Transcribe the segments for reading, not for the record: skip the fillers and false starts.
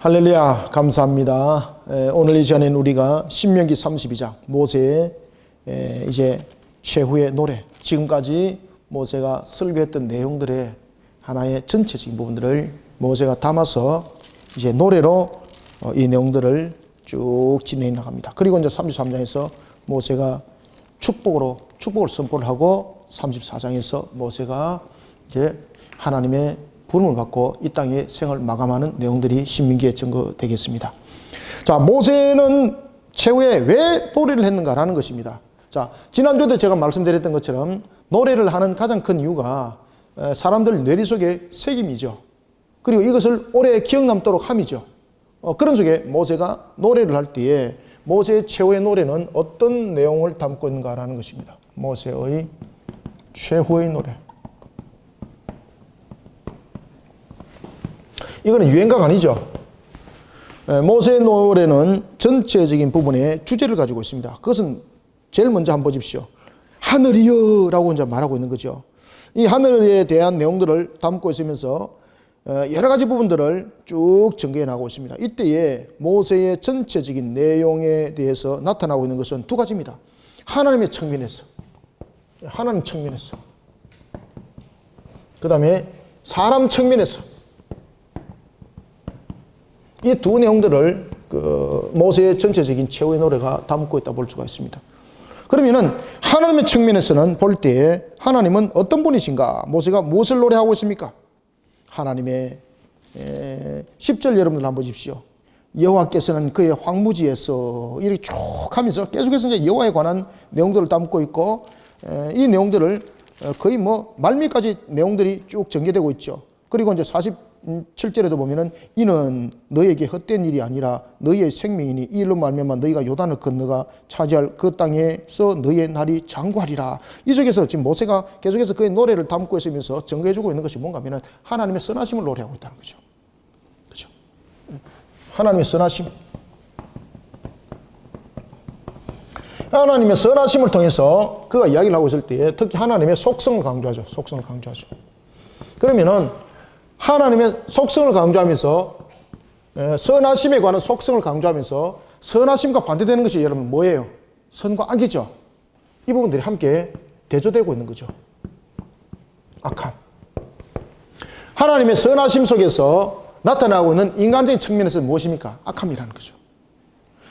할렐루야, 감사합니다. 오늘 이 시간에는 우리가 신명기 32장 모세의 이제 최후의 노래, 지금까지 모세가 설교했던 내용들의 하나의 전체적인 부분들을 모세가 담아서 이제 노래로 이 내용들을 쭉 진행해 나갑니다. 그리고 이제 33장에서 모세가 축복을 선포를 하고 34장에서 모세가 이제 하나님의 부름을 받고 이 땅의 생을 마감하는 내용들이 신명기에 증거되겠습니다. 자, 모세는 최후에 왜 노래를 했는가라는 것입니다. 자, 지난주에도 제가 말씀드렸던 것처럼 노래를 하는 가장 큰 이유가 사람들 뇌리 속에 새김이죠. 그리고 이것을 오래 기억남도록 함이죠. 그런 속에 모세가 노래를 할 때에 모세의 최후의 노래는 어떤 내용을 담고 있는가라는 것입니다. 모세의 최후의 노래. 이거는 유행가가 아니죠. 모세의 노래는 전체적인 부분에 주제를 가지고 있습니다. 그것은 제일 먼저 한번 보십시오. 하늘이여 라고 이제 말하고 있는 거죠. 이 하늘에 대한 내용들을 담고 있으면서 여러 가지 부분들을 쭉 전개해 나가고 있습니다. 이때에 모세의 전체적인 내용에 대해서 나타나고 있는 것은 두 가지입니다. 하나님의 측면에서, 하나님 측면에서, 그 다음에 사람 측면에서. 이 두 내용들을 모세의 전체적인 최후의 노래가 담고 있다 볼 수가 있습니다. 그러면은 하나님의 측면에서는 볼 때에 하나님은 어떤 분이신가? 모세가 무엇을 노래하고 있습니까? 하나님의 10절 여러분들 한번 보십시오. 여호와께서는 그의 황무지에서 이렇게 쭉 하면서 계속해서 이제 여호와에 관한 내용들을 담고 있고 이 내용들을 거의 말미까지 내용들이 쭉 전개되고 있죠. 그리고 이제 47절에도 보면은 이는 너에게 헛된 일이 아니라 너희의 생명이니 이 일로 말미암아 너희가 요단을 건너가 차지할 그 땅에서 너희의 날이 장구하리라. 이 속에서 지금 모세가 계속해서 그의 노래를 담고 있으면서 전개해주고 있는 것이 뭔가 하면은 하나님의 선하심을 노래하고 있다는 거죠. 그렇죠? 하나님의 선하심. 하나님의 선하심을 통해서 그가 이야기를 하고 있을 때 특히 하나님의 속성을 강조하죠. 속성을 강조하죠. 그러면은 하나님의 속성을 강조하면서 선하심에 관한 속성을 강조하면서 선하심과 반대되는 것이 여러분 뭐예요? 선과 악이죠. 이 부분들이 함께 대조되고 있는 거죠. 악함. 하나님의 선하심 속에서 나타나고 있는 인간적인 측면에서 무엇입니까? 악함이라는 거죠.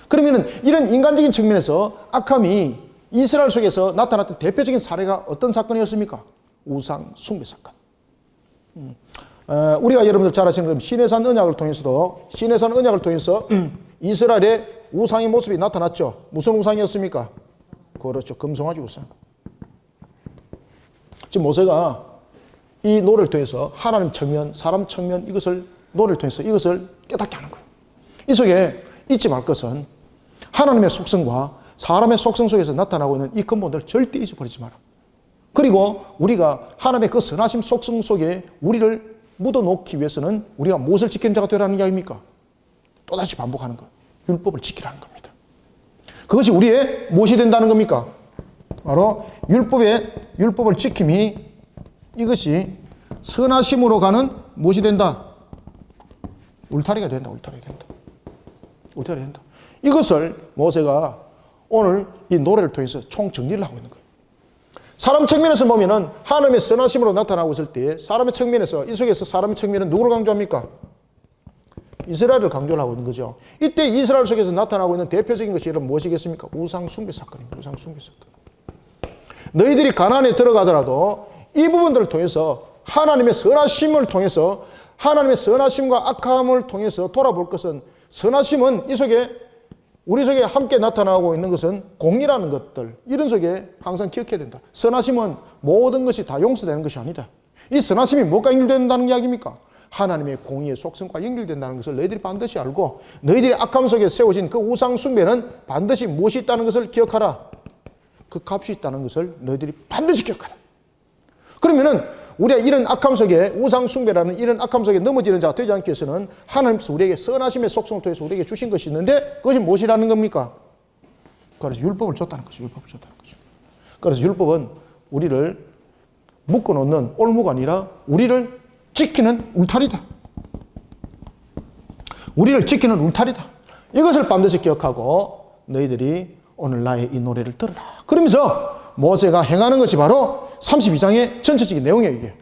그러면 이런 인간적인 측면에서 악함이 이스라엘 속에서 나타났던 대표적인 사례가 어떤 사건이었습니까? 우상 숭배 사건. 우리가 여러분들 잘 아시는 시내산 언약을 통해서도 시내산 언약을 통해서 이스라엘의 우상의 모습이 나타났죠. 무슨 우상이었습니까? 그렇죠. 금송아지 우상. 지금 모세가 이 노래를 통해서 하나님 측면, 사람 측면 이것을 노래를 통해서 이것을 깨닫게 하는 거예요. 이 속에 잊지 말 것은 하나님의 속성과 사람의 속성 속에서 나타나고 있는 이 근본들을 절대 잊어버리지 마라. 그리고 우리가 하나님의 그 선하심 속성 속에 우리를 묻어놓기 위해서는 우리가 무엇을 지키는 자가 되라는 이야기입니까? 또다시 반복하는 것. 율법을 지키라는 겁니다. 그것이 우리의 무엇이 된다는 겁니까? 바로 율법을 지킴이 이것이 선하심으로 가는 무엇이 된다? 울타리가 된다. 울타리가 된다. 이것을 모세가 오늘 이 노래를 통해서 총정리를 하고 있는 거예요. 사람 측면에서 보면은 하나님의 선하심으로 나타나고 있을 때 사람의 측면에서 이 속에서 사람의 측면은 누구를 강조합니까? 이스라엘을 강조를 하고 있는 거죠. 이때 이스라엘 속에서 나타나고 있는 대표적인 것이 여러분 무엇이겠습니까? 우상 숭배 사건입니다. 우상 숭배 사건. 너희들이 가나안에 들어가더라도 이 부분들을 통해서 하나님의 선하심을 통해서 하나님의 선하심과 악함을 통해서 돌아볼 것은 선하심은 이 속에 우리 속에 함께 나타나고 있는 것은 공의라는 것들 이런 속에 항상 기억해야 된다. 선하심은 모든 것이 다 용서되는 것이 아니다. 이 선하심이 무엇과 연결된다는 이야기입니까? 하나님의 공의의 속성과 연결된다는 것을 너희들이 반드시 알고 너희들이 악함 속에 세워진 그 우상 숭배는 반드시 무엇이 있다는 것을 기억하라. 그 값이 있다는 것을 너희들이 반드시 기억하라. 그러면은 우리가 이런 악함 속에 우상 숭배라는 이런 악함 속에 넘어지는 자가 되지 않기 위해서는 하나님께서 우리에게 선하심의 속성을 통해서 우리에게 주신 것이 있는데 그것이 무엇이라는 겁니까? 그래서 율법을 줬다는 거죠. 율법을 줬다는 거죠. 그래서 율법은 우리를 묶어놓는 올무가 아니라 우리를 지키는 울타리다. 우리를 지키는 울타리다. 이것을 반드시 기억하고 너희들이 오늘 나의 이 노래를 들으라. 그러면서 모세가 행하는 것이 바로 32장의 전체적인 내용이에요, 이게.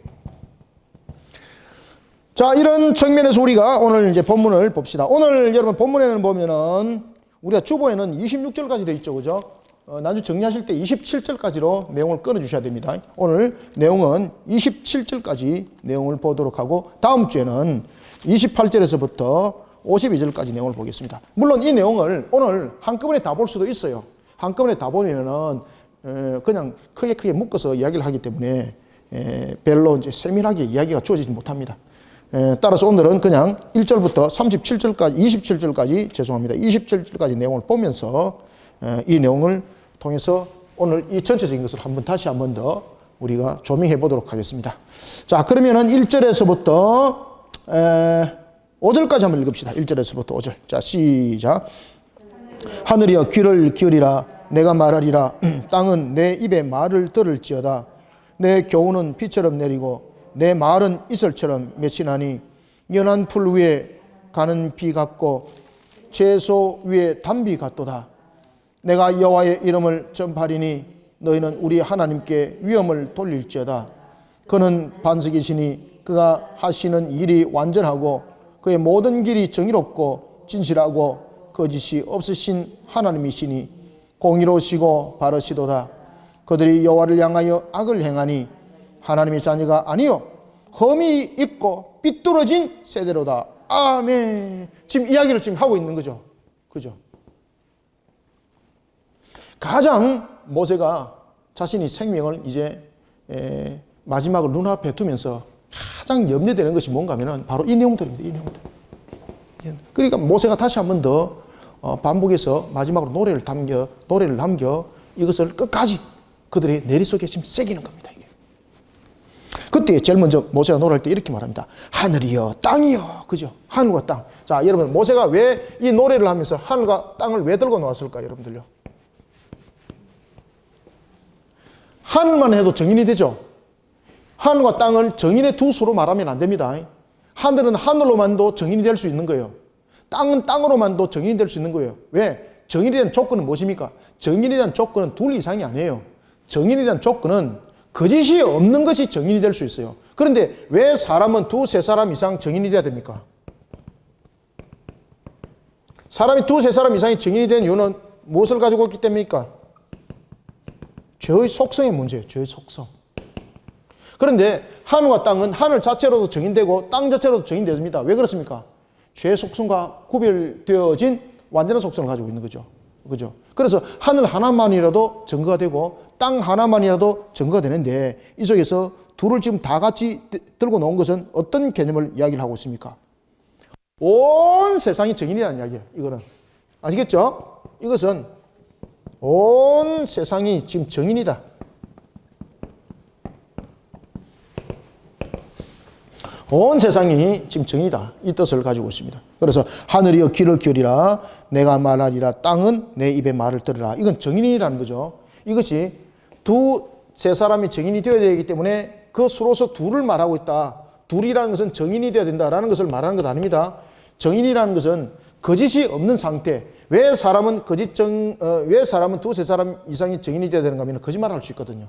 자, 이런 측면에서 우리가 오늘 이제 본문을 봅시다. 오늘 여러분 본문에는 보면은 우리가 주보에는 26절까지 되어 있죠, 그죠? 나중에 정리하실 때 27절까지로 내용을 끊어주셔야 됩니다. 오늘 내용은 27절까지 내용을 보도록 하고 다음 주에는 28절에서부터 52절까지 내용을 보겠습니다. 물론 이 내용을 오늘 한꺼번에 다 볼 수도 있어요. 한꺼번에 다 보면은 그냥 크게 묶어서 이야기를 하기 때문에 별로 이제 세밀하게 이야기가 주어지지 못합니다. 따라서 오늘은 그냥 1절부터 37절까지, 27절까지, 죄송합니다. 27절까지 내용을 보면서 이 내용을 통해서 오늘 이 전체적인 것을 다시 한 번 더 우리가 조명해 보도록 하겠습니다. 자, 그러면은 1절에서부터 5절까지 한번 읽읍시다. 1절에서부터 5절. 자, 시작. 하늘이여 귀를 기울이라. 내가 말하리라. 땅은 내 입의 말을 들을지어다. 내 교훈은 비처럼 내리고 내 말은 이슬처럼 맺히나니 연한 풀 위에 가는 비 같고 채소 위에 단비 같도다. 내가 여호와의 이름을 전파리니 너희는 우리 하나님께 위엄을 돌릴지어다. 그는 반석이시니 그가 하시는 일이 완전하고 그의 모든 길이 정의롭고 진실하고 거짓이 없으신 하나님이시니 공의로우시고 바르시도다. 그들이 여호와를 향하여 악을 행하니 하나님의 자녀가 아니요 흠이 있고 삐뚤어진 세대로다. 아멘. 지금 이야기를 지금 하고 있는 거죠. 그죠? 가장 모세가 자신이 생명을 이제 마지막으로 눈앞에 두면서 가장 염려되는 것이 뭔가 하면은 바로 이 내용들입니다. 이 내용들. 그러니까 모세가 다시 한 번 더 반복해서 마지막으로 노래를 남겨 이것을 끝까지 그들의 내리 속에 지금 새기는 겁니다. 이게. 그때 제일 먼저 모세가 노래할 때 이렇게 말합니다. 하늘이여 땅이여. 그죠? 하늘과 땅. 자, 여러분 모세가 왜 이 노래를 하면서 하늘과 땅을 왜 들고 나왔을까, 여러분들요? 하늘만 해도 정인이 되죠. 하늘과 땅을 정인의 두 수로 말하면 안 됩니다. 하늘은 하늘로만도 정인이 될 수 있는 거예요. 땅은 땅으로만도 정인이 될 수 있는 거예요. 왜? 정인에 대한 조건은 무엇입니까? 정인에 대한 조건은 둘 이상이 아니에요. 정인에 대한 조건은 거짓이 없는 것이 정인이 될 수 있어요. 그런데 왜 사람은 두세 사람 이상 정인이 돼야 됩니까? 사람이 두세 사람 이상이 정인이 된 이유는 무엇을 가지고 있기 때문입니까? 죄의 속성의 문제예요. 죄의 속성. 그런데 하늘과 땅은 하늘 자체로도 정인되고 땅 자체로도 정인됩니다. 왜 그렇습니까? 죄의 속성과 구별되어진 완전한 속성을 가지고 있는 거죠. 그죠? 그래서 하늘 하나만이라도 증거가 되고 땅 하나만이라도 증거가 되는데 이 속에서 둘을 지금 다 같이 들고 놓은 것은 어떤 개념을 이야기를 하고 있습니까? 온 세상이 정인이라는 이야기예요. 이거는. 아시겠죠? 이것은 온 세상이 지금 정인이다. 온 세상이 지금 정인이다. 이 뜻을 가지고 있습니다. 그래서 하늘이여 귀를 기울이라. 내가 말하리라. 땅은 내 입의 말을 들으라. 이건 정인이라는 거죠. 이것이 두세 사람이 정인이 되어야 되기 때문에 그 수로서 둘을 말하고 있다. 둘이라는 것은 정인이 되어야 된다라는 것을 말하는 것 아닙니다. 정인이라는 것은 거짓이 없는 상태. 왜 사람은 왜 사람은 두세 사람 이상이 정인이 되어야 되는가 하면 거짓말을 할 수 있거든요.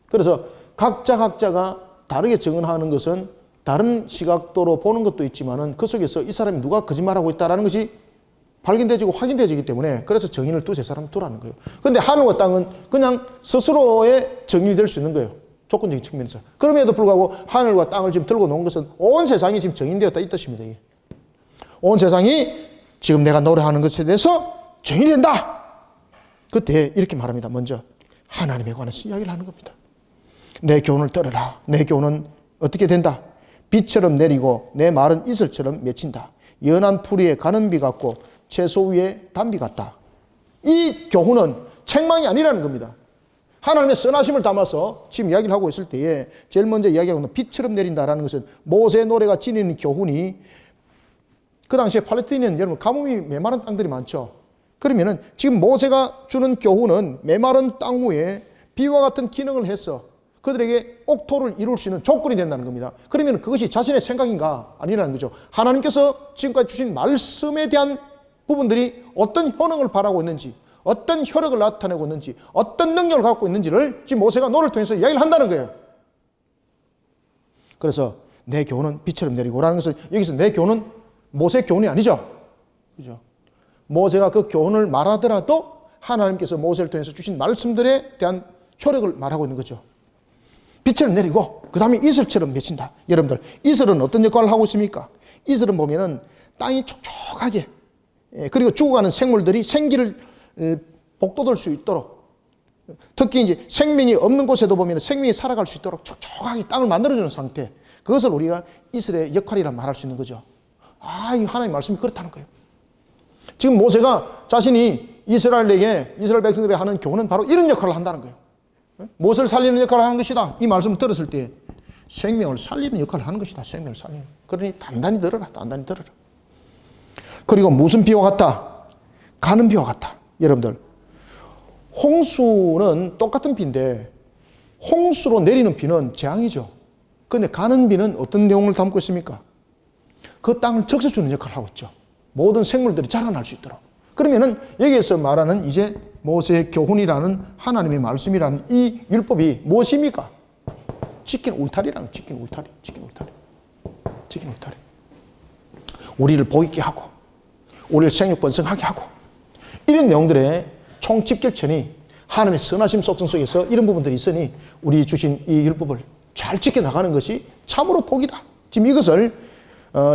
그래서 각자가 다르게 증언하는 것은 다른 시각도로 보는 것도 있지만은 그 속에서 이 사람이 누가 거짓말하고 있다라는 것이 발견되지고 확인되지기 때문에 그래서 정인을 두세 사람 두라는 거예요. 그런데 하늘과 땅은 그냥 스스로의 정인이 될 수 있는 거예요. 조건적인 측면에서. 그럼에도 불구하고 하늘과 땅을 지금 들고 놓은 것은 온 세상이 지금 정인되었다 이 뜻입니다. 이게. 온 세상이 지금 내가 노래하는 것에 대해서 정인이 된다. 그때 이렇게 말합니다. 먼저 하나님에 관해서 이야기를 하는 겁니다. 내 교훈을 들으라. 내 교훈은 어떻게 된다? 비처럼 내리고 내 말은 이슬처럼 맺힌다. 연한 풀 위에 가는 비 같고 채소 위에 단비 같다. 이 교훈은 책망이 아니라는 겁니다. 하나님의 선하심을 담아서 지금 이야기를 하고 있을 때에 제일 먼저 이야기하고 있는 비처럼 내린다라는 것은 모세의 노래가 지니는 교훈이 그 당시에 팔레스타인은 여러분 가뭄이 메마른 땅들이 많죠. 그러면은 지금 모세가 주는 교훈은 메마른 땅 위에 비와 같은 기능을 해서 그들에게 옥토를 이룰 수 있는 조건이 된다는 겁니다. 그러면 그것이 자신의 생각인가? 아니라는 거죠. 하나님께서 지금까지 주신 말씀에 대한 부분들이 어떤 효능을 발하고 있는지, 어떤 효력을 나타내고 있는지, 어떤 능력을 갖고 있는지를 지금 모세가 노를 통해서 이야기를 한다는 거예요. 그래서 내 교훈은 비처럼 내리고라는 것은, 여기서 내 교훈은 모세의 교훈이 아니죠. 그죠? 모세가 그 교훈을 말하더라도 하나님께서 모세를 통해서 주신 말씀들에 대한 효력을 말하고 있는 거죠. 빛을 내리고 그 다음에 이슬처럼 맺힌다. 여러분들, 이슬은 어떤 역할을 하고 있습니까? 이슬은 보면은 땅이 촉촉하게, 그리고 죽어가는 생물들이 생기를 복돋을 수 있도록, 특히 이제 생명이 없는 곳에도 보면 생명이 살아갈 수 있도록 촉촉하게 땅을 만들어주는 상태, 그것을 우리가 이슬의 역할이라 말할 수 있는 거죠. 아, 이 하나님의 말씀이 그렇다는 거예요. 지금 모세가 자신이 이스라엘 백성들에게 하는 교훈은 바로 이런 역할을 한다는 거예요. 무엇을 살리는 역할을 하는 것이다. 이 말씀을 들었을 때 생명을 살리는 역할을 하는 것이다. 생명을 살리는. 그러니 단단히 들어라. 단단히 들어라. 그리고 무슨 비와 같다? 가는 비와 같다. 여러분들, 홍수는 똑같은 비인데 홍수로 내리는 비는 재앙이죠. 그런데 가는 비는 어떤 내용을 담고 있습니까? 그 땅을 적셔주는 역할을 하고 있죠. 모든 생물들이 자라날 수 있도록. 그러면은 여기에서 말하는 이제 모세의 교훈이라는 하나님의 말씀이라는 이 율법이 무엇입니까? 지킨 울타리라는, 지킨 울타리. 우리를 보이게 하고, 우리를 생육번성하게 하고, 이런 내용들의 총집결천이 하나님의 선하심 속성 속에서 이런 부분들이 있으니 우리 주신 이 율법을 잘 지켜나가는 것이 참으로 복이다. 지금 이것을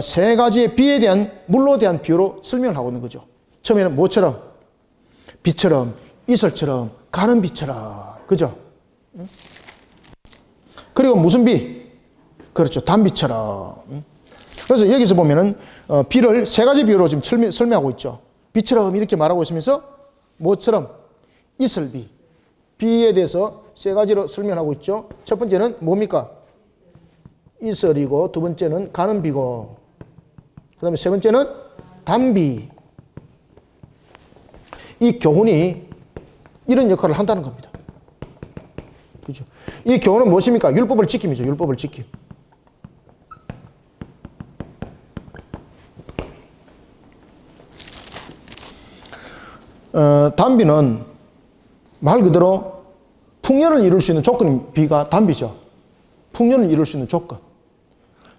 세 가지의 비에 대한, 물로 대한 비유로 설명을 하고 있는 거죠. 처음에는 뭐처럼? 비처럼, 이슬처럼, 가는 비처럼. 그죠? 그리고 무슨 비? 그렇죠. 단비처럼. 그래서 여기서 보면은 비를 세 가지 비유로 지금 설명하고 있죠. 비처럼 이렇게 말하고 있으면서 뭐처럼? 이슬비. 비에 대해서 세 가지로 설명하고 있죠. 첫 번째는 뭡니까? 이슬이고, 두 번째는 가는 비고, 그 다음에 세 번째는 단비. 이 교훈이 이런 역할을 한다는 겁니다. 그죠? 이 교훈은 무엇입니까? 율법을 지킴이죠. 율법을 지킴. 단비는 말 그대로 풍년을 이룰 수 있는 조건인 비가 단비죠. 풍년을 이룰 수 있는 조건.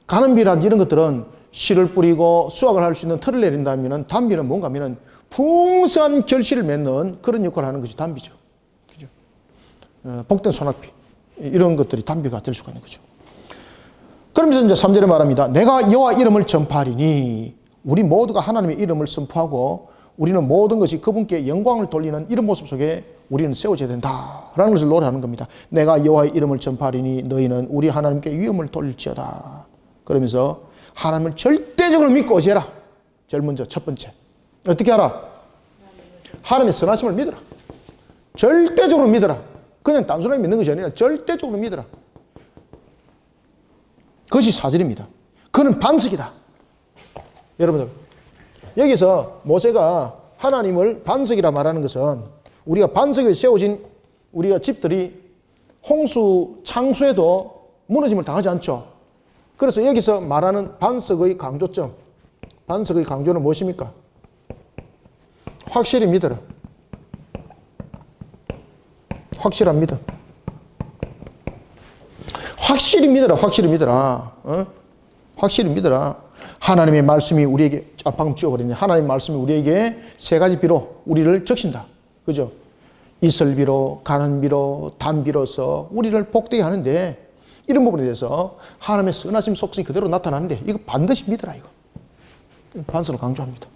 가는 비라든지 이런 것들은 씨를 뿌리고 수확을 할 수 있는 털을 내린다면, 단비는 뭔가 하면은 풍성한 결실을 맺는 그런 역할을 하는 것이 단비죠. 그죠? 복된 소낙비. 이런 것들이 단비가 될 수가 있는 거죠. 그러면서 이제 3절에 말합니다. 내가 여호와 이름을 전파하리니, 우리 모두가 하나님의 이름을 선포하고 우리는 모든 것이 그분께 영광을 돌리는 이런 모습 속에 우리는 세워져야 된다라는 것을 노래하는 겁니다. 내가 여호와의 이름을 전파하리니 너희는 우리 하나님께 위엄을 돌릴지어다. 그러면서 하나님을 절대적으로 믿고 의지해라. 제일 먼저 첫 번째. 어떻게 하라? 하나님의 선하심을 믿어라. 절대적으로 믿어라. 그냥 단순하게 믿는 것이 아니라 절대적으로 믿어라. 그것이 4절입니다. 그는 반석이다. 여러분들, 여기서 모세가 하나님을 반석이라 말하는 것은, 우리가 반석에 세워진 우리가 집들이 홍수, 창수에도 무너짐을 당하지 않죠. 그래서 여기서 말하는 반석의 강조점, 반석의 강조는 무엇입니까? 확실히 믿어라. 확실한 믿음. 확실히 믿어라. 확실히 믿어라. 확실히 믿어라. 하나님의 말씀이 우리에게, 방금 찍어버렸네. 하나님의 말씀이 우리에게 세 가지 비로 우리를 적신다. 그죠? 이슬비로, 가는 비로, 단비로서 우리를 복되게 하는데, 이런 부분에 대해서 하나님의 선하심 속성이 그대로 나타나는데, 이거 반드시 믿어라. 이거 반석을 강조합니다.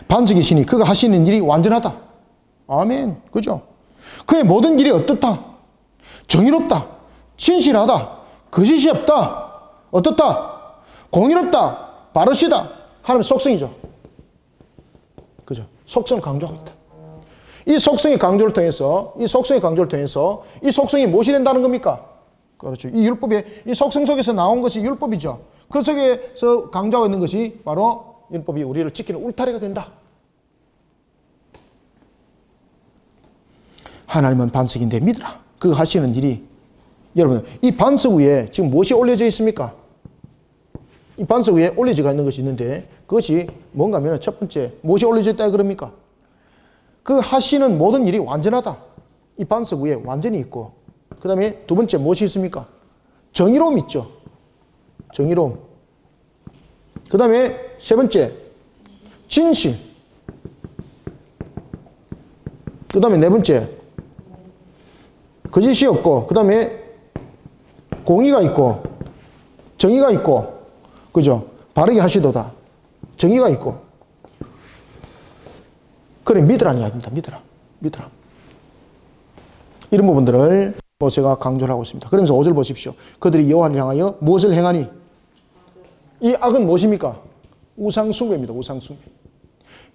반석이시니 그가 하시는 일이 완전하다. 아멘. 그죠? 그의 모든 일이 어떻다? 정의롭다. 진실하다. 거짓이 없다. 어떻다? 공의롭다. 바르시다. 하나님의 속성이죠. 그죠? 속성을 강조하고 있다. 이 속성의 강조를 통해서, 이 속성이 무엇이 된다는 겁니까? 그렇죠. 이 율법의, 이 속성 속에서 나온 것이 율법이죠. 그 속에서 강조하고 있는 것이 바로 율법이 우리를 지키는 울타리가 된다. 하나님은 반석인데 믿으라. 그 하시는 일이 여러분, 이 반석 위에 지금 무엇이 올려져 있습니까? 이 반석 위에 올려져 있는 것이 있는데 그것이 뭔가 하면 첫 번째 무엇이 올려져 있다 그럽니까? 그 하시는 모든 일이 완전하다. 이 반석 위에 완전히 있고 그 다음에 두 번째 무엇이 있습니까? 정의로움 있죠. 정의로움. 그 다음에 세 번째 진실. 그 다음에 네 번째 거짓이 없고 그 다음에 공의가 있고 정의가 있고 그죠? 바르게 하시도다. 정의가 있고. 그래, 믿으라는 이야기입니다. 믿으라. 이런 부분들을 제가 강조를 하고 있습니다. 그러면서 5절 보십시오. 그들이 여호와를 향하여 무엇을 행하니? 이 악은 무엇입니까? 우상숭배입니다. 우상숭배.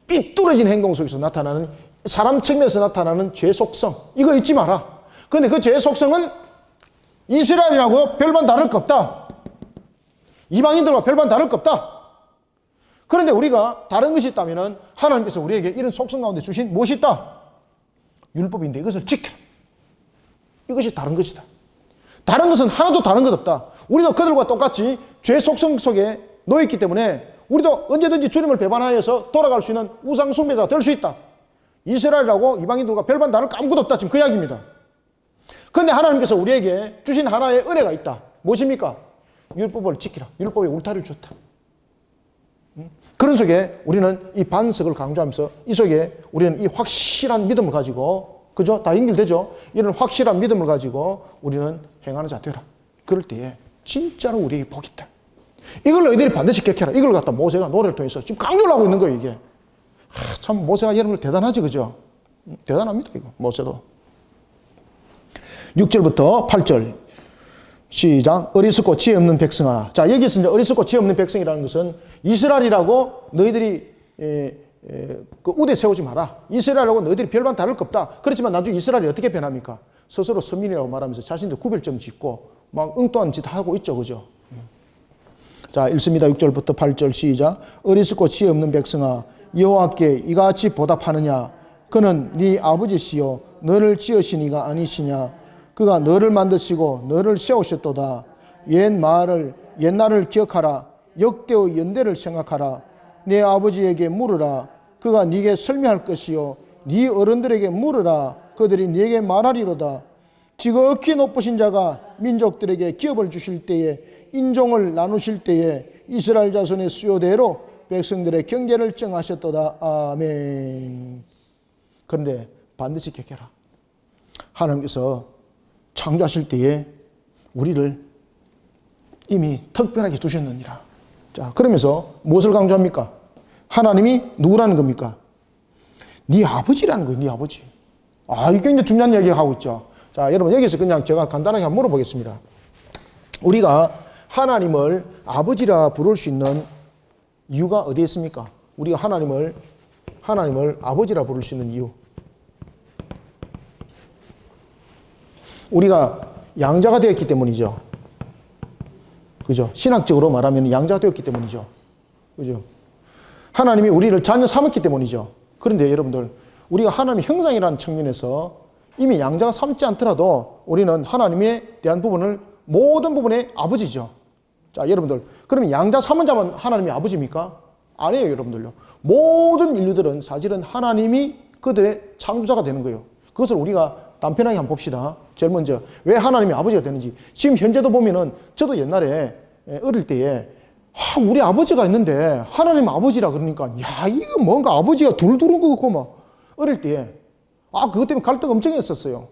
삐뚤어진 행동 속에서 나타나는 사람 측면에서 나타나는 죄 속성. 이거 잊지 마라. 그런데 그 죄 속성은 이스라엘이라고 별반 다를 거 없다. 이방인들과 별반 다를 거 없다. 그런데 우리가 다른 것이 있다면 하나님께서 우리에게 이런 속성 가운데 주신 무엇이 있다? 율법인데 이것을 지켜라. 이것이 다른 것이다. 다른 것은 하나도 다른 것 없다. 우리도 그들과 똑같이 죄 속성 속에 놓여있기 때문에 우리도 언제든지 주님을 배반하여서 돌아갈 수 있는 우상 숭배자가 될 수 있다. 이스라엘하고 이방인들과 별반 다를 거 아무것도 없다. 지금 그 이야기입니다. 그런데 하나님께서 우리에게 주신 하나의 은혜가 있다. 무엇입니까? 율법을 지키라. 율법에 울타리를 줬다. 그런 속에 우리는 이 반석을 강조하면서 이 속에 우리는 이 확실한 믿음을 가지고 그죠? 다 연결되죠? 이런 확실한 믿음을 가지고 우리는 행하는 자 되라. 그럴 때에 진짜로 우리에게 복이 있다. 이걸 너희들이 반드시 객해라. 이걸 갖다 모세가 노래를 통해서 지금 강조를 하고 있는 거예요, 이게. 참 모세가 여러분들 대단하지, 그죠? 대단합니다, 이거. 모세도. 6절부터 8절. 시작. 어리석고 지혜 없는 백성아. 자, 여기서 이제 어리석고 지혜 없는 백성이라는 것은 이스라엘이라고 너희들이 그 우대 세우지 마라. 이스라엘하고 너희들이 별반 다를 거 없다. 그렇지만 나중에 이스라엘이 어떻게 변합니까? 스스로 서민이라고 말하면서 자신도 구별점 짓고 막 엉뚱한 짓 하고 있죠, 그죠? 자, 읽습니다. 6절부터 8절 시작. 어리석고 지혜 없는 백성아, 여호와께 이같이 보답하느냐? 그는 네 아버지시요 너를 지으신 이가 아니시냐? 그가 너를 만드시고 너를 세우셨도다. 옛날을 기억하라. 역대의 연대를 생각하라. 내 아버지에게 물으라. 그가 네게 설명할 것이요 네 어른들에게 물으라. 그들이 네게 말하리로다. 지극히 높으신 자가 민족들에게 기업을 주실 때에 인종을 나누실 때에 이스라엘 자손의 수요대로 백성들의 경계를 정하셨도다. 아멘. 그런데 반드시 기억해라. 하나님께서 창조하실 때에 우리를 이미 특별하게 두셨느니라. 자, 그러면서 무엇을 강조합니까? 하나님이 누구라는 겁니까? 네 아버지라는 거예요. 네 아버지. 이게 굉장히 중요한 이야기를 하고 있죠. 자, 여러분 여기서 그냥 제가 간단하게 한번 물어보겠습니다. 우리가 하나님을 아버지라 부를 수 있는 이유가 어디에 있습니까? 우리가 하나님을 아버지라 부를 수 있는 이유. 우리가 양자가 되었기 때문이죠. 그죠? 신학적으로 말하면 양자가 되었기 때문이죠. 그죠? 하나님이 우리를 자녀 삼았기 때문이죠. 그런데 여러분들, 우리가 하나님의 형상이라는 측면에서 이미 양자가 삼지 않더라도 우리는 하나님에 대한 부분을 모든 부분의 아버지죠. 자, 여러분들, 그러면 양자 삼은 자만 하나님의 아버지입니까? 아니에요, 여러분들요. 모든 인류들은 사실은 하나님이 그들의 창조자가 되는 거예요. 그것을 우리가 단편하게 한번 봅시다. 제일 먼저 왜 하나님이 아버지가 되는지. 지금 현재도 보면은 저도 옛날에 어릴 때에 우리 아버지가 있는데 하나님 아버지라 그러니까 야 이거 뭔가 아버지가 둘두른 거 같고 막 어릴 때에 그것 때문에 갈등 엄청 했었어요.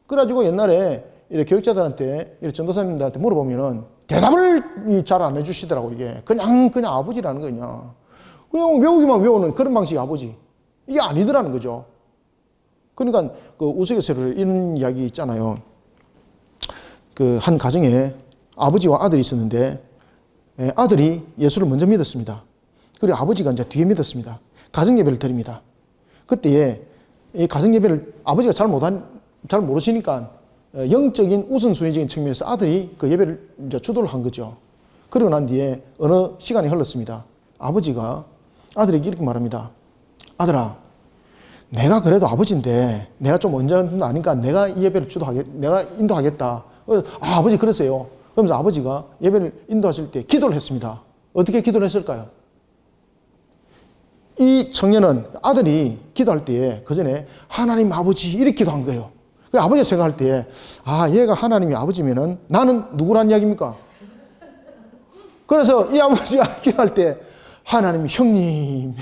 그래가지고 옛날에 이렇게 교육자들한테 이렇게 전도사님들한테 물어보면은 대답을 잘 안 해주시더라고. 이게 그냥 아버지라는 거냐. 그냥 외우기만 외우는 그런 방식의 아버지. 이게 아니더라는 거죠. 그러니까 그 우스갯소리로 이런 이야기 있잖아요. 그 한 가정에 아버지와 아들이 있었는데 아들이 예수를 먼저 믿었습니다. 그리고 아버지가 이제 뒤에 믿었습니다. 가정 예배를 드립니다. 그때에 이 가정 예배를 아버지가 잘 모르시니까 영적인 우선순위적인 측면에서 아들이 그 예배를 이제 주도를 한 거죠. 그러고 난 뒤에 어느 시간이 흘렀습니다. 아버지가 아들에게 이렇게 말합니다. 아들아, 내가 그래도 아버지인데 내가 좀 언짢은 거 아니까 내가 이 예배를 내가 인도하겠다. 아버지 그랬어요. 그러면서 아버지가 예배를 인도하실 때 기도를 했습니다. 어떻게 기도를 했을까요? 이 청년은 아들이 기도할 때에 그 전에 하나님 아버지 이렇게 기도한 거예요. 그 아버지가 생각할 때에 얘가 하나님이 아버지면은 나는 누구란 이야기입니까? 그래서 이 아버지가 기도할 때 하나님 형님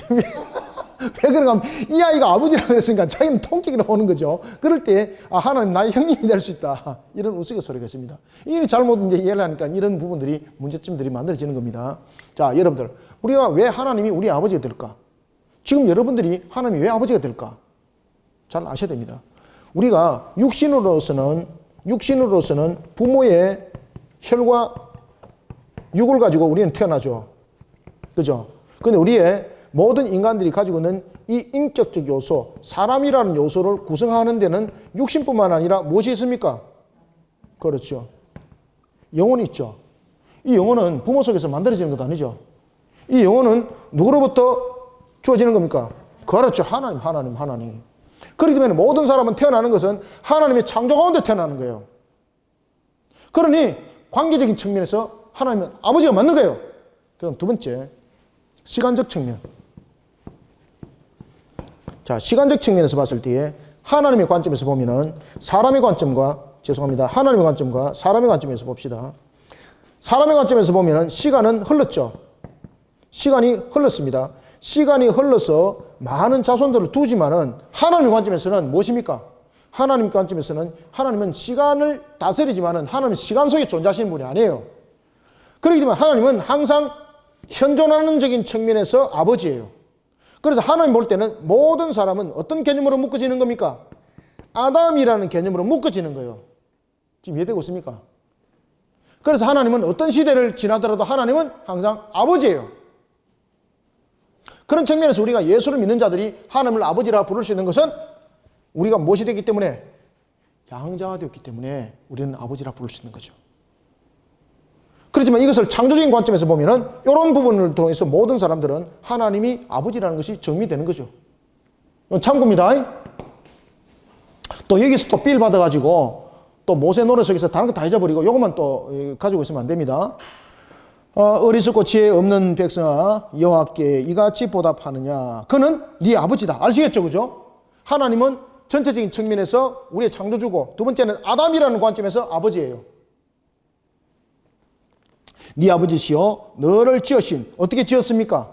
왜 그런가 하면 이 아이가 아버지라고 그랬으니까 자기는 통끼기로 오는 거죠. 그럴 때 하나님 나의 형님이 될 수 있다. 이런 우스갯소리가 있습니다. 이 잘못 이제 이해를 하니까 이런 부분들이 문제점들이 만들어지는 겁니다. 자, 여러분들 우리가 왜 하나님이 우리 아버지가 될까? 지금 여러분들이 하나님이 왜 아버지가 될까? 잘 아셔야 됩니다. 우리가 육신으로서는 부모의 혈과 육을 가지고 우리는 태어나죠. 그죠? 근데 우리의 모든 인간들이 가지고 있는 이 인격적 요소, 사람이라는 요소를 구성하는 데는 육신뿐만 아니라 무엇이 있습니까? 그렇죠. 영혼이 있죠. 이 영혼은 부모 속에서 만들어지는 것도 아니죠. 이 영혼은 누구로부터 주어지는 겁니까? 그렇죠. 하나님. 그렇기 때문에 모든 사람은 태어나는 것은 하나님의 창조 가운데 태어나는 거예요. 그러니 관계적인 측면에서 하나님은 아버지가 맞는 거예요. 그럼 두 번째, 시간적 측면. 자, 시간적 측면에서 봤을 때에 하나님의 관점에서 보면은 하나님의 관점과 사람의 관점에서 봅시다. 사람의 관점에서 보면은 시간은 흘렀죠. 시간이 흘렀습니다. 시간이 흘러서 많은 자손들을 두지만은 하나님의 관점에서는 무엇입니까? 하나님 관점에서는 하나님은 시간을 다스리지만은 하나님은 시간 속에 존재하시는 분이 아니에요. 그렇기 때문에 하나님은 항상 현존하는적인 측면에서 아버지예요. 그래서 하나님 볼 때는 모든 사람은 어떤 개념으로 묶어지는 겁니까? 아담이라는 개념으로 묶어지는 거예요. 지금 이해되고 있습니까? 그래서 하나님은 어떤 시대를 지나더라도 하나님은 항상 아버지예요. 그런 측면에서 우리가 예수를 믿는 자들이 하나님을 아버지라 부를 수 있는 것은 우리가 무엇이 되기 때문에? 양자가 되었기 때문에 우리는 아버지라 부를 수 있는 거죠. 그렇지만 이것을 창조적인 관점에서 보면은 이런 부분을 통해서 모든 사람들은 하나님이 아버지라는 것이 정리되는 거죠. 참고입니다. 또 여기서 또 삘 받아가지고 또 모세 노래 속에서 다른 거 다 잊어버리고 이것만 또 가지고 있으면 안 됩니다. 어리석고 지혜 없는 백성아 여호와께 이같이 보답하느냐. 그는 네 아버지다. 아시겠죠? 그죠? 하나님은 전체적인 측면에서 우리의 창조주고 두 번째는 아담이라는 관점에서 아버지예요. 네 아버지시여 너를 지으신 어떻게 지었습니까?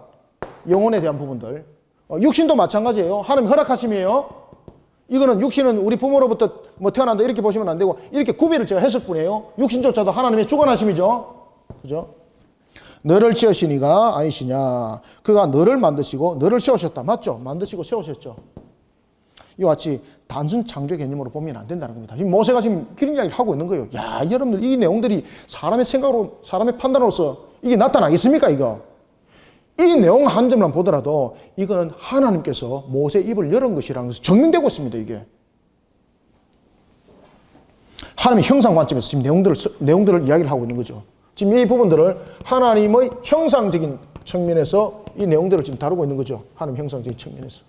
영혼에 대한 부분들. 육신도 마찬가지예요. 하나님 허락하심이에요. 이거는 육신은 우리 부모로부터 태어난다 이렇게 보시면 안 되고 이렇게 구별을 제가 했을 뿐이에요. 육신조차도 하나님의 주관하심이죠. 그죠? 너를 지으시니가 아니시냐. 그가 너를 만드시고 너를 세우셨다. 맞죠? 만드시고 세우셨죠. 이와 같이 단순 창조 개념으로 보면 안 된다는 겁니다. 지금 모세가 지금 그런 이야기를 하고 있는 거예요. 야, 여러분들 이 내용들이 사람의 생각으로, 사람의 판단으로서 이게 나타나겠습니까, 이거? 이 내용 한 점만 보더라도 이거는 하나님께서 모세의 입을 열은 것이라는 것이 증명되고 있습니다, 이게. 하나님의 형상 관점에서 지금 내용들을 이야기를 하고 있는 거죠. 지금 이 부분들을 하나님의 형상적인 측면에서 이 내용들을 지금 다루고 있는 거죠. 하나님 형상적인 측면에서.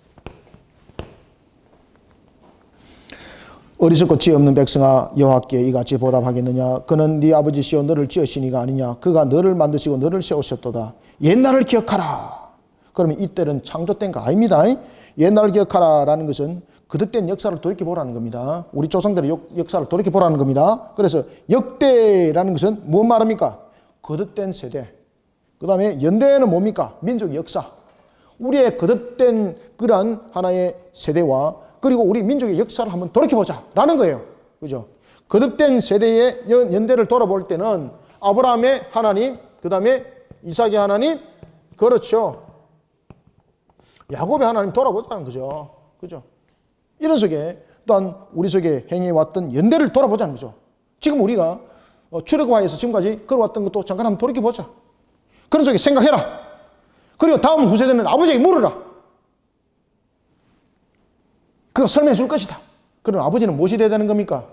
어리석고 지혜 없는 백성아 여호와께 이같이 보답하겠느냐. 그는 네 아버지시여 너를 지으시니가 아니냐. 그가 너를 만드시고 너를 세우셨도다. 옛날을 기억하라. 그러면 이때는 창조 때가 아닙니다. 옛날을 기억하라라는 것은 거듭된 역사를 돌이켜보라는 겁니다. 우리 조상들의 역사를 돌이켜보라는 겁니다. 그래서 역대라는 것은 무엇 말합니까? 거듭된 세대. 그 다음에 연대는 뭡니까? 민족의 역사. 우리의 거듭된 그러한 하나의 세대와 그리고 우리 민족의 역사를 한번 돌이켜보자 라는 거예요. 그죠? 거듭된 세대의 연대를 돌아볼 때는 아브라함의 하나님, 그 다음에 이삭의 하나님, 그렇죠. 야곱의 하나님 돌아보자는 거죠. 그죠? 이런 속에 또한 우리 속에 행해왔던 연대를 돌아보자는 거죠. 지금 우리가 출애굽하에서 지금까지 걸어왔던 것도 잠깐 한번 돌이켜보자. 그런 속에 생각해라. 그리고 다음 후세대는 아버지에게 물으라. 그가 설명해 줄 것이다. 그럼 아버지는 무엇이 되어야 되는 겁니까?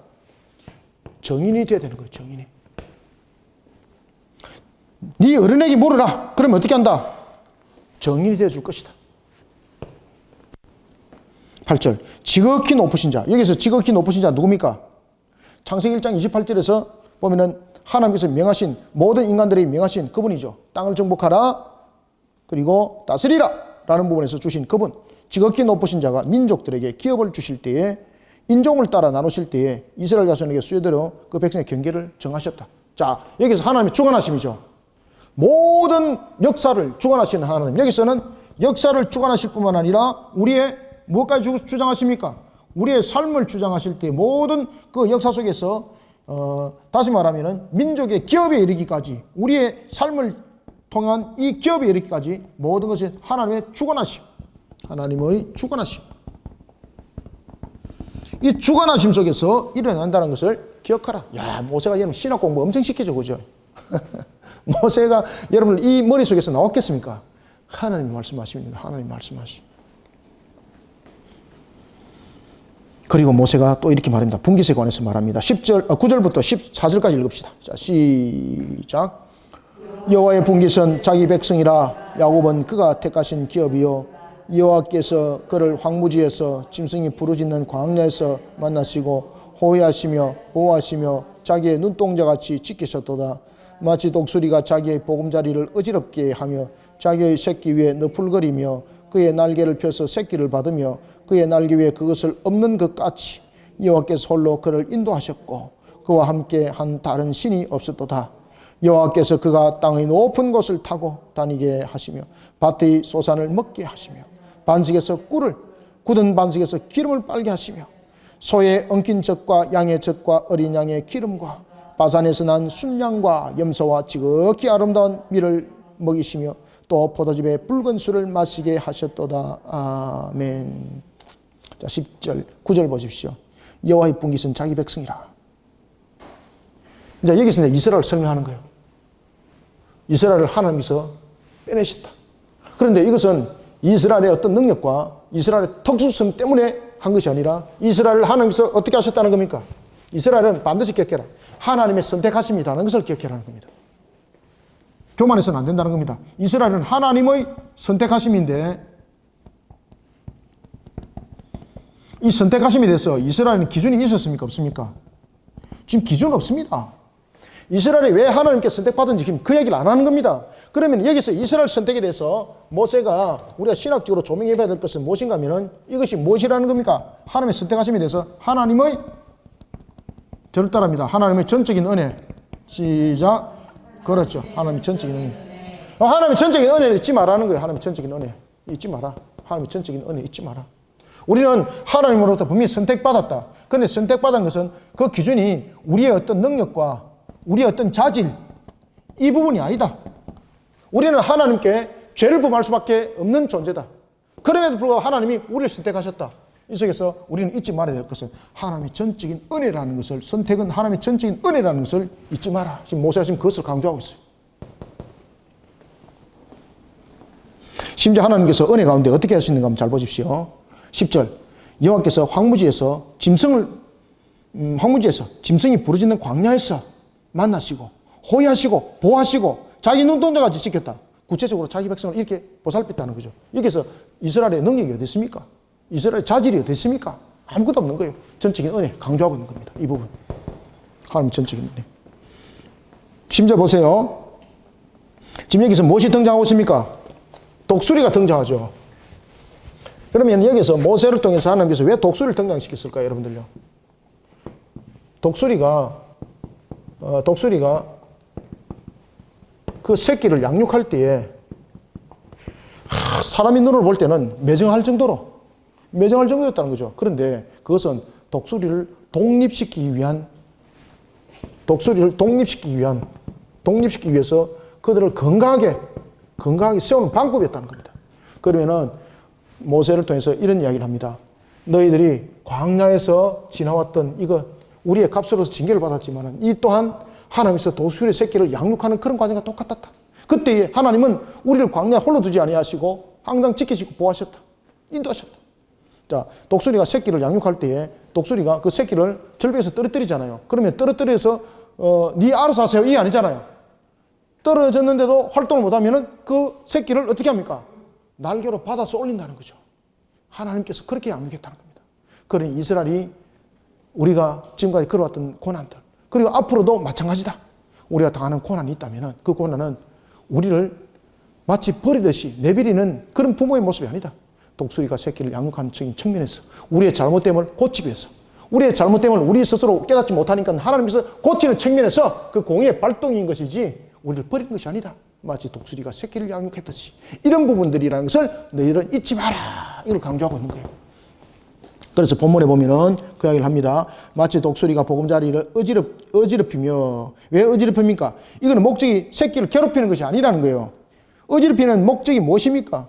정인이 되어야 되는 거예요. 정인이. 네 어른에게 물으라. 그러면 어떻게 한다? 정인이 되어 줄 것이다. 8절 지극히 높으신 자. 여기서 지극히 높으신 자 누굽니까? 창세기 1장 28절에서 보면은 하나님께서 명하신 모든 인간들이 명하신 그분이죠. 땅을 정복하라 그리고 다스리라 라는 부분에서 주신 그분, 지극히 높으신 자가 민족들에게 기업을 주실 때에 인종을 따라 나누실 때에 이스라엘 자손에게 수요대로 그 백성의 경계를 정하셨다. 자, 여기서 하나님의 주관하심이죠. 모든 역사를 주관하시는 하나님. 여기서는 역사를 주관하실 뿐만 아니라 우리의 무엇까지 주장하십니까? 우리의 삶을 주장하실 때 모든 그 역사 속에서 다시 말하면은 민족의 기업에 이르기까지 우리의 삶을 통한 이 기업에 이르기까지 모든 것이 하나님의 주관하심. 하나님의 주관하심. 이 주관하심 속에서 일어난다는 것을 기억하라. 야, 모세가 여러분 신학 공부 엄청 시키죠, 그죠? 모세가 여러분 이 머릿속에서 나왔겠습니까? 하나님이 말씀하십니다. 하나님이 말씀하시. 그리고 모세가 또 이렇게 말합니다. 분깃에 관해서 말합니다. 9절부터 14절까지 읽읍시다. 자, 시작. 여호와의 분깃은 자기 백성이라. 야곱은 그가 택하신 기업이요. 여호와께서 그를 황무지에서 짐승이 부르짖는 광야에서 만나시고 호위하시며 보호하시며 자기의 눈동자같이 지키셨도다. 마치 독수리가 자기의 보금자리를 어지럽게 하며 자기의 새끼 위에 너풀거리며 그의 날개를 펴서 새끼를 받으며 그의 날개 위에 그것을 엎는 것 같이 여호와께서 홀로 그를 인도하셨고 그와 함께 한 다른 신이 없었도다. 여호와께서 그가 땅의 높은 곳을 타고 다니게 하시며 밭의 소산을 먹게 하시며 반석에서 꿀을 굳은 반석에서 기름을 빨게 하시며 소의 엉킨 젖과 양의 젖과 어린 양의 기름과 바산에서 난 순양과 염소와 지극히 아름다운 밀을 먹이시며 또 포도즙의 붉은 술을 마시게 하셨도다. 아멘. 자, 10절, 9절 보십시오. 여호와의 분깃은 자기 백성이라. 이제 여기서 이스라엘을 설명하는 거예요. 이스라엘을 하나님께서 빼내셨다. 그런데 이것은 이스라엘의 어떤 능력과 이스라엘의 특수성 때문에 한 것이 아니라 이스라엘을 하나님께서 어떻게 하셨다는 겁니까? 이스라엘은 반드시 기억해라. 하나님의 선택하심이라는 것을 기억해라는 겁니다. 교만해서는 안 된다는 겁니다. 이스라엘은 하나님의 선택하심인데 이 선택하심에 대해서 이스라엘은 기준이 있었습니까? 없습니까? 지금 기준 없습니다. 이스라엘이 왜 하나님께 선택받은지 지금 그 얘기를 안 하는 겁니다. 그러면 여기서 이스라엘 선택에 대해서 모세가 우리가 신학적으로 조명해 봐야 될 것은 무엇인가 하면은 이것이 무엇이라는 겁니까? 하나님의 선택하심에 대해서 하나님의 저를 따라합니다. 하나님의 전적인 은혜. 시작. 그렇죠. 하나님의 전적인 은혜. 하나님의 전적인 은혜를 잊지 말라는 거예요. 하나님의 전적인 은혜. 잊지 마라. 하나님의 전적인 은혜 잊지 마라. 우리는 하나님으로부터 분명히 선택받았다. 그런데 선택받은 것은 그 기준이 우리의 어떤 능력과 우리의 어떤 자질, 이 부분이 아니다. 우리는 하나님께 죄를 범할 수밖에 없는 존재다. 그럼에도 불구하고 하나님이 우리를 선택하셨다. 이 속에서 우리는 잊지 말아야 될 것은 하나님의 전적인 은혜라는 것을, 선택은 하나님의 전적인 은혜라는 것을 잊지 마라. 지금 모세가 지금 그것을 강조하고 있어요. 심지어 하나님께서 은혜 가운데 어떻게 하시는가 한번 잘 보십시오. 10절. 여호와께서 황무지에서 짐승이 부르짖는 광야에서 만나시고 호위하시고 보호하시고 자기 눈동자같이 지켰다. 구체적으로 자기 백성을 이렇게 보살폈다는 거죠. 여기서 이스라엘의 능력이 어디 있습니까? 이스라엘의 자질이 어디 있습니까? 아무것도 없는 거예요. 전적인 은혜 강조하고 있는 겁니다. 이 부분. 하나님 전적인 은혜. 심지어 보세요. 지금 여기서 무엇이 등장하고 있습니까? 독수리가 등장하죠. 그러면 여기서 모세를 통해서 하나님께서 왜 독수리를 등장시켰을까요, 여러분들요? 독수리가 그 새끼를 양육할 때에 사람의 눈으로 볼 때는 매정할 정도였다는 거죠. 그런데 그것은 독수리를 독립시키기 위해서 그들을 건강하게 세우는 방법이었다는 겁니다. 그러면은 모세를 통해서 이런 이야기를 합니다. 너희들이 광야에서 지나왔던 이거 우리의 값으로서 징계를 받았지만 이 또한 하나님께서 독수리 새끼를 양육하는 그런 과정과 똑같았다. 그때 하나님은 우리를 광야에 홀로 두지 아니하시고 항상 지키시고 보호하셨다. 인도하셨다. 자, 독수리가 새끼를 양육할 때에 독수리가 그 새끼를 절벽에서 떨어뜨리잖아요. 그러면 떨어뜨려서 네 알아서 하세요. 이 아니잖아요. 떨어졌는데도 활동을 못하면은 그 새끼를 어떻게 합니까? 날개로 받아서 올린다는 거죠. 하나님께서 그렇게 양육했다는 겁니다. 그러니 이스라엘이 우리가 지금까지 걸어왔던 고난들, 그리고 앞으로도 마찬가지다. 우리가 당하는 고난이 있다면 그 고난은 우리를 마치 버리듯이 내버리는 그런 부모의 모습이 아니다. 독수리가 새끼를 양육하는 측면에서 우리의 잘못됨을 고치기 위해서, 우리의 잘못됨을 우리 스스로 깨닫지 못하니까 하나님께서 고치는 측면에서 그 공의의 발동인 것이지 우리를 버리는 것이 아니다. 마치 독수리가 새끼를 양육했듯이 이런 부분들이라는 것을 너희들은 잊지 마라. 이걸 강조하고 있는 거예요. 그래서 본문에 보면은 그 이야기를 합니다. 마치 독수리가 보금자리를 어지럽히며, 왜 어지럽힙니까? 이거는 목적이 새끼를 괴롭히는 것이 아니라는 거예요. 어지럽히는 목적이 무엇입니까?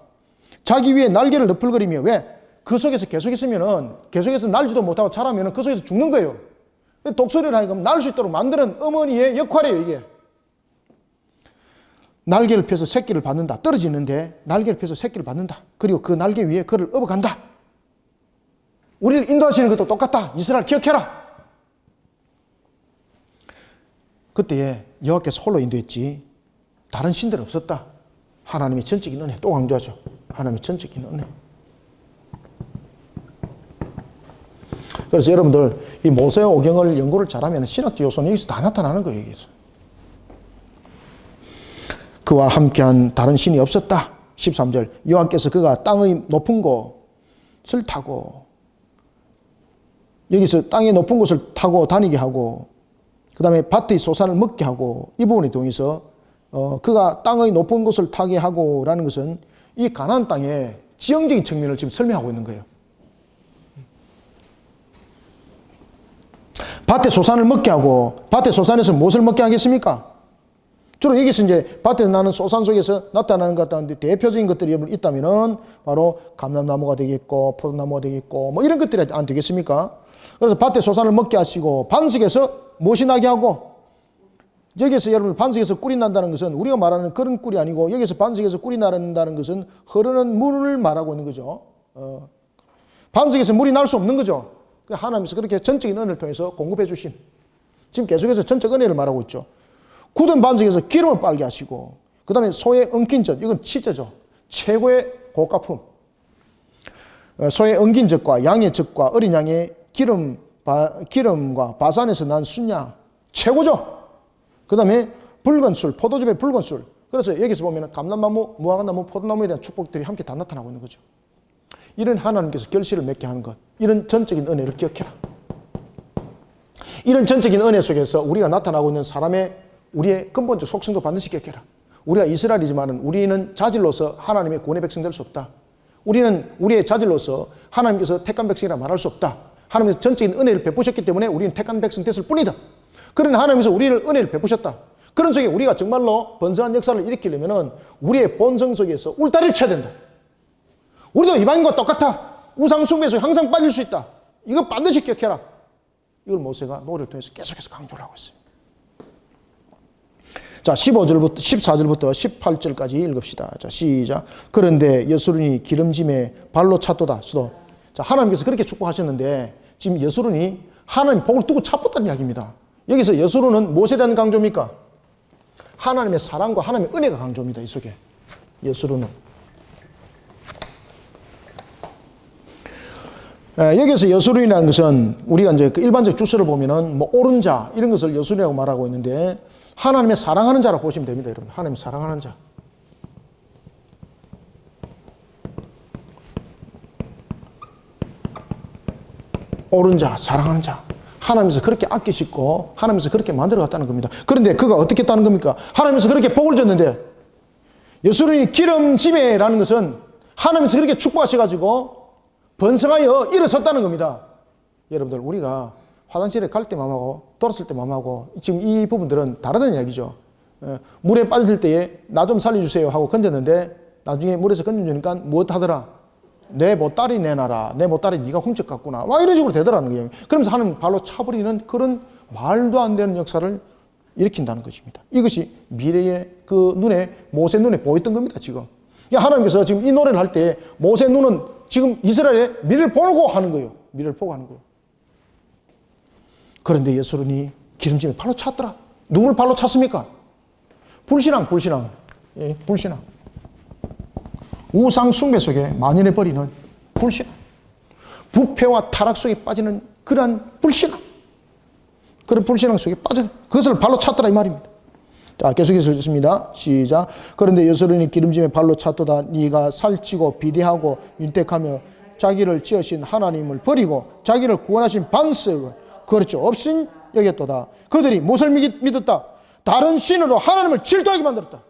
자기 위에 날개를 너풀거리며, 왜? 그 속에서 계속 있으면은, 계속해서 날지도 못하고 자라면은 그 속에서 죽는 거예요. 독수리를 하니까 날 수 있도록 만드는 어머니의 역할이에요, 이게. 날개를 펴서 새끼를 받는다. 떨어지는데 날개를 펴서 새끼를 받는다. 그리고 그 날개 위에 그를 업어간다. 우리를 인도하시는 것도 똑같다. 이스라엘 기억해라. 그때에 여호와께서 홀로 인도했지 다른 신들은 없었다. 하나님의 전적인 은혜. 또 강조하죠. 하나님의 전적인 은혜. 그래서 여러분들 이 모세 오경을 연구를 잘하면 신학적 요소는 여기서 다 나타나는 거예요. 여기서. 그와 함께한 다른 신이 없었다. 13절 여호와께서 그가 땅의 높은 곳을 타고, 여기서 땅의 높은 곳을 타고 다니게 하고, 그 다음에 밭의 소산을 먹게 하고, 이 부분에 동해서 그가 땅의 높은 곳을 타게 하고 라는 것은 이 가나안 땅의 지형적인 측면을 지금 설명하고 있는 거예요. 밭의 소산을 먹게 하고, 밭의 소산에서 무엇을 먹게 하겠습니까? 주로 여기서 이제 밭에서 나는 소산 속에서 나타나는 것 같다는데 대표적인 것들이 있다면은 바로 감람나무가 되겠고, 포도나무가 되겠고, 뭐 이런 것들이 안 되겠습니까? 그래서 밭에 소산을 먹게 하시고, 반석에서 무엇이 나게 하고, 여기서 여러분 반석에서 꿀이 난다는 것은 우리가 말하는 그런 꿀이 아니고, 여기서 반석에서 꿀이 나는다는 것은 흐르는 물을 말하고 있는 거죠. 반석에서 물이 날 수 없는 거죠. 하나님께서 그렇게 전적인 은혜를 통해서 공급해 주신, 지금 계속해서 전적 은혜를 말하고 있죠. 굳은 반석에서 기름을 빨게 하시고, 그 다음에 소의 엉킨 젖, 이건 치즈죠. 최고의 고가품. 소의 엉킨 젖과 양의 젖과 어린 양의 기름과 바산에서 난 순양, 최고죠. 그 다음에 붉은 술, 포도즙의 붉은 술. 그래서 여기서 보면 감람나무, 무화과나무, 포도나무에 대한 축복들이 함께 다 나타나고 있는 거죠. 이런 하나님께서 결실을 맺게 하는 것, 이런 전적인 은혜를 기억해라. 이런 전적인 은혜 속에서 우리가 나타나고 있는 우리의 근본적 속성도 반드시 기억해라. 우리가 이스라엘이지만 우리는 자질로서 하나님의 구원의 백성 될 수 없다. 우리는 우리의 자질로서 하나님께서 택한 백성이라 말할 수 없다. 하나님께서 전적인 은혜를 베푸셨기 때문에 우리는 택한 백성 됐을 뿐이다. 그러나 하나님께서 우리를 은혜를 베푸셨다. 그런 속에 우리가 정말로 번성한 역사를 일으키려면 우리의 본성 속에서 울타리를 쳐야 된다. 우리도 이방인과 똑같아. 우상 숭배에서 항상 빠질 수 있다. 이거 반드시 기억해라. 이걸 모세가 노래를 통해서 계속해서 강조를 하고 있습니다. 자, 14절부터 18절까지 읽읍시다. 자, 시작. 그런데 여수론이 기름짐에 발로 찼도다. 수도. 자, 하나님께서 그렇게 축복하셨는데 지금 여수론이 하나님 복을 두고 차붙다는 이야기입니다. 여기서 여수론은 무엇에 대한 강조입니까? 하나님의 사랑과 하나님의 은혜가 강조입니다. 이 속에 여수론은. 여기서 여수론이라는 것은 우리가 이제 그 일반적 주소를 보면은 뭐 옳은 자 이런 것을 여수론이라고 말하고 있는데, 하나님의 사랑하는 자라고 보시면 됩니다, 여러분. 하나님 사랑하는 자. 옳은 자, 사랑하는 자. 하나님께서 그렇게 아끼시고 하나님께서 그렇게 만들어갔다는 겁니다. 그런데 그가 어떻게 했다는 겁니까? 하나님께서 그렇게 복을 줬는데, 여수론이 기름짐에라는 것은 하나님께서 그렇게 축복하셔가지고 번성하여 일어섰다는 겁니다. 여러분들, 우리가 화장실에 갈 때 맘하고 돌았을 때 맘하고 지금 이 부분들은 다르다는 이야기죠. 물에 빠질 때에 나 좀 살려주세요 하고 건졌는데 나중에 물에서 건져주니까 무엇 하더라? 내 보따리 내놔라. 내 보따리 네가 훔쳐갔구나. 막 이런 식으로 되더라는 거예요. 그러면서 하나님 발로 차버리는 그런 말도 안 되는 역사를 일으킨다는 것입니다. 이것이 미래의 그 모세 눈에 보였던 겁니다, 지금. 하나님께서 지금 이 노래를 할 때 모세 눈은 지금 이스라엘의 미래를 보고 하는 거예요. 미래를 보고 하는 거예요. 그런데 여수론이 기름짐에 발로 찼더라. 누굴 발로 찼습니까? 불신앙. 예, 불신앙. 우상 숭배 속에 만연해 버리는 불신앙. 부패와 타락 속에 빠지는 그러한 불신앙. 그런 불신앙 속에 빠져 그것을 발로 찼더라 이 말입니다. 자, 계속해서 읽습니다. 시작. 그런데 여서론이 기름짐에 발로 찼도다. 네가 살찌고 비대하고 윤택하며 자기를 지으신 하나님을 버리고 자기를 구원하신 반석을 그렇죠 없인 여겼도다. 그들이 무엇을 믿었다? 다른 신으로 하나님을 질투하게 만들었다.